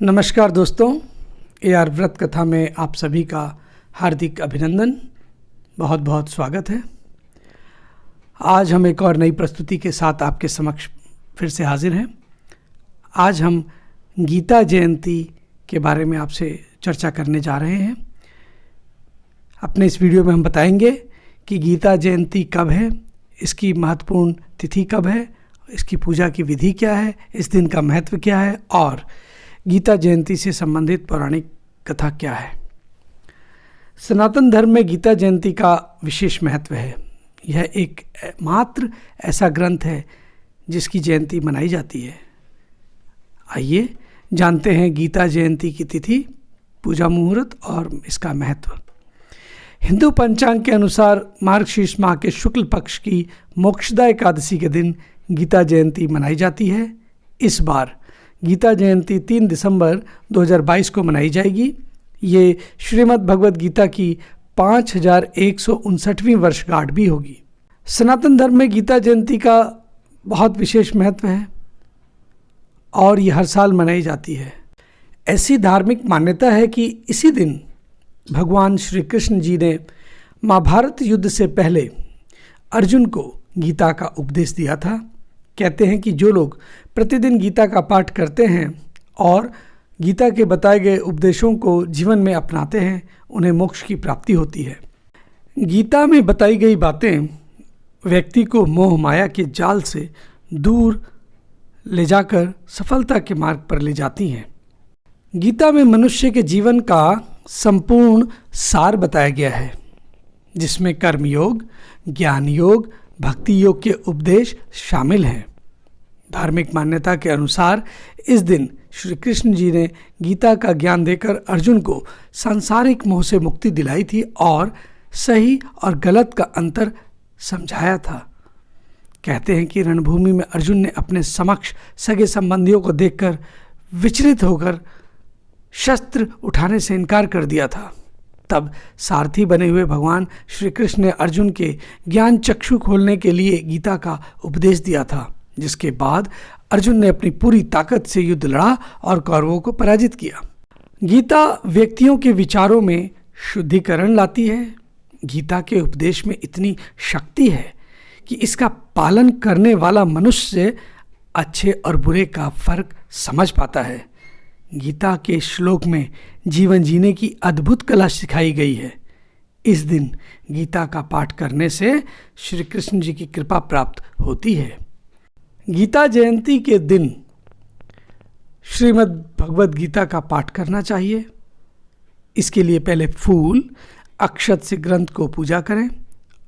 नमस्कार दोस्तों, AR व्रत कथा में आप सभी का हार्दिक अभिनंदन, बहुत बहुत स्वागत है। आज हम एक और नई प्रस्तुति के साथ आपके समक्ष फिर से हाजिर हैं। आज हम गीता जयंती के बारे में आपसे चर्चा करने जा रहे हैं। अपने इस वीडियो में हम बताएंगे कि गीता जयंती कब है, इसकी महत्वपूर्ण तिथि कब है, इसकी पूजा की विधि क्या है, इस दिन का महत्व क्या है और गीता जयंती से संबंधित पौराणिक कथा क्या है। सनातन धर्म में गीता जयंती का विशेष महत्व है। यह एक मात्र ऐसा ग्रंथ है जिसकी जयंती मनाई जाती है। आइए जानते हैं गीता जयंती की तिथि, पूजा मुहूर्त और इसका महत्व। हिंदू पंचांग के अनुसार मार्गशीर्ष माह के शुक्ल पक्ष की मोक्षदा एकादशी के दिन गीता जयंती मनाई जाती है। इस बार गीता जयंती 3 दिसंबर 2022 को मनाई जाएगी। ये श्रीमद् भगवद गीता की 5159वीं वर्षगांठ भी होगी। सनातन धर्म में गीता जयंती का बहुत विशेष महत्व है और ये हर साल मनाई जाती है। ऐसी धार्मिक मान्यता है कि इसी दिन भगवान श्री कृष्ण जी ने महाभारत युद्ध से पहले अर्जुन को गीता का उपदेश दिया था। कहते हैं कि जो लोग प्रतिदिन गीता का पाठ करते हैं और गीता के बताए गए उपदेशों को जीवन में अपनाते हैं, उन्हें मोक्ष की प्राप्ति होती है। गीता में बताई गई बातें व्यक्ति को मोह माया के जाल से दूर ले जाकर सफलता के मार्ग पर ले जाती हैं। गीता में मनुष्य के जीवन का संपूर्ण सार बताया गया है, जिसमें कर्मयोग, ज्ञान योग, भक्ति योग के उपदेश शामिल हैं। धार्मिक मान्यता के अनुसार इस दिन श्री कृष्ण जी ने गीता का ज्ञान देकर अर्जुन को सांसारिक मोह से मुक्ति दिलाई थी और सही और गलत का अंतर समझाया था। कहते हैं कि रणभूमि में अर्जुन ने अपने समक्ष सगे संबंधियों को देखकर विचलित होकर शस्त्र उठाने से इनकार कर दिया था। तब सारथी बने हुए भगवान श्री कृष्ण ने अर्जुन के ज्ञान चक्षु खोलने के लिए गीता का उपदेश दिया था, जिसके बाद अर्जुन ने अपनी पूरी ताकत से युद्ध लड़ा और कौरवों को पराजित किया। गीता व्यक्तियों के विचारों में शुद्धिकरण लाती है। गीता के उपदेश में इतनी शक्ति है कि इसका पालन करने वाला मनुष्य अच्छे और बुरे का फर्क समझ पाता है। गीता के श्लोक में जीवन जीने की अद्भुत कला सिखाई गई है। इस दिन गीता का पाठ करने से श्री कृष्ण जी की कृपा प्राप्त होती है। गीता जयंती के दिन श्रीमद् भगवद गीता का पाठ करना चाहिए। इसके लिए पहले फूल अक्षत से ग्रंथ को पूजा करें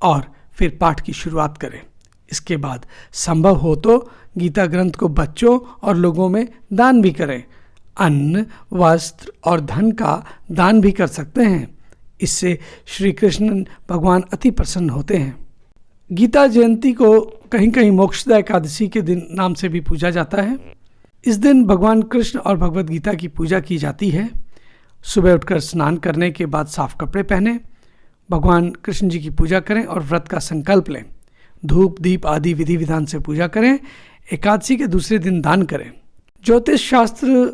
और फिर पाठ की शुरुआत करें। इसके बाद संभव हो तो गीता ग्रंथ को बच्चों और लोगों में दान भी करें। अन्न, वस्त्र और धन का दान भी कर सकते हैं। इससे श्री कृष्ण भगवान अति प्रसन्न होते हैं। गीता जयंती को कहीं कहीं मोक्षदा एकादशी के दिन नाम से भी पूजा जाता है। इस दिन भगवान कृष्ण और भगवद गीता की पूजा की जाती है। सुबह उठकर स्नान करने के बाद साफ कपड़े पहने भगवान कृष्ण जी की पूजा करें और व्रत का संकल्प लें। धूप दीप आदि विधि विधान से पूजा करें। एकादशी के दूसरे दिन दान करें। ज्योतिष शास्त्र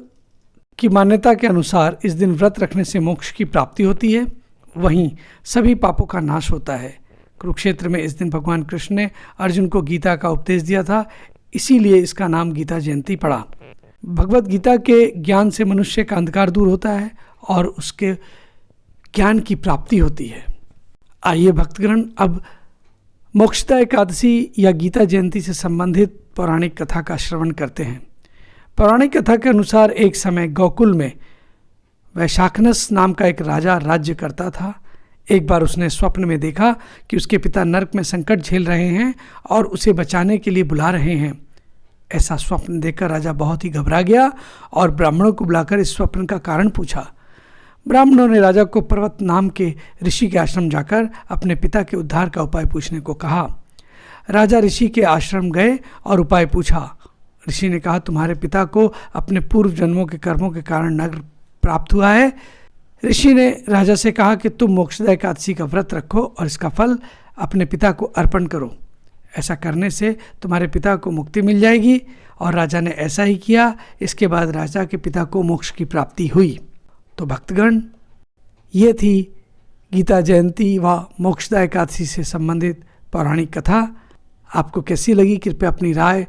की मान्यता के अनुसार इस दिन व्रत रखने से मोक्ष की प्राप्ति होती है, वहीं सभी पापों का नाश होता है। कुरुक्षेत्र में इस दिन भगवान कृष्ण ने अर्जुन को गीता का उपदेश दिया था, इसीलिए इसका नाम गीता जयंती पड़ा। भगवद गीता के ज्ञान से मनुष्य का अंधकार दूर होता है और उसके ज्ञान की प्राप्ति होती है। आइए भक्तगण, अब मोक्षदा एकादशी या गीता जयंती से संबंधित पौराणिक कथा का श्रवण करते हैं। पौराणिक कथा के अनुसार एक समय गोकुल में वैशाखनस नाम का एक राजा राज्य करता था। एक बार उसने स्वप्न में देखा कि उसके पिता नरक में संकट झेल रहे हैं और उसे बचाने के लिए बुला रहे हैं। ऐसा स्वप्न देखकर राजा बहुत ही घबरा गया और ब्राह्मणों को बुलाकर इस स्वप्न का कारण पूछा। ब्राह्मणों ने राजा को पर्वत नाम के ऋषि के आश्रम जाकर अपने पिता के उद्धार का उपाय पूछने को कहा। राजा ऋषि के आश्रम गए और उपाय पूछा। ऋषि ने कहा, तुम्हारे पिता को अपने पूर्व जन्मों के कर्मों के कारण नरक प्राप्त हुआ है। ऋषि ने राजा से कहा कि तुम मोक्षदा एकादशी का व्रत रखो और इसका फल अपने पिता को अर्पण करो। ऐसा करने से तुम्हारे पिता को मुक्ति मिल जाएगी। और राजा ने ऐसा ही किया। इसके बाद राजा के पिता को मोक्ष की प्राप्ति हुई। तो भक्तगण, ये थी गीता जयंती व मोक्षदा एकादशी से संबंधित पौराणिक कथा। आपको कैसी लगी कृपया अपनी राय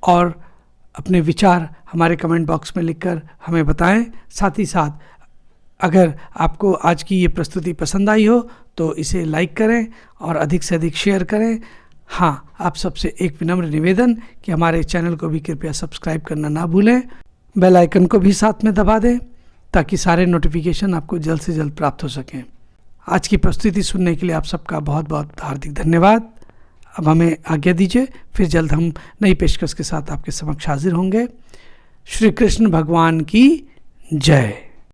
और अपने विचार हमारे कमेंट बॉक्स में लिखकर हमें बताएं। साथ ही साथ अगर आपको आज की ये प्रस्तुति पसंद आई हो तो इसे लाइक करें और अधिक से अधिक शेयर करें। हाँ, आप सबसे एक विनम्र निवेदन कि हमारे चैनल को भी कृपया सब्सक्राइब करना ना भूलें। बेल आइकन को भी साथ में दबा दें ताकि सारे नोटिफिकेशन आपको जल्द से जल्द प्राप्त हो सकें। आज की प्रस्तुति सुनने के लिए आप सबका बहुत बहुत हार्दिक धन्यवाद। अब हमें आज्ञा दीजिए, फिर जल्द हम नई पेशकश के साथ आपके समक्ष हाजिर होंगे। श्री कृष्ण भगवान की जय।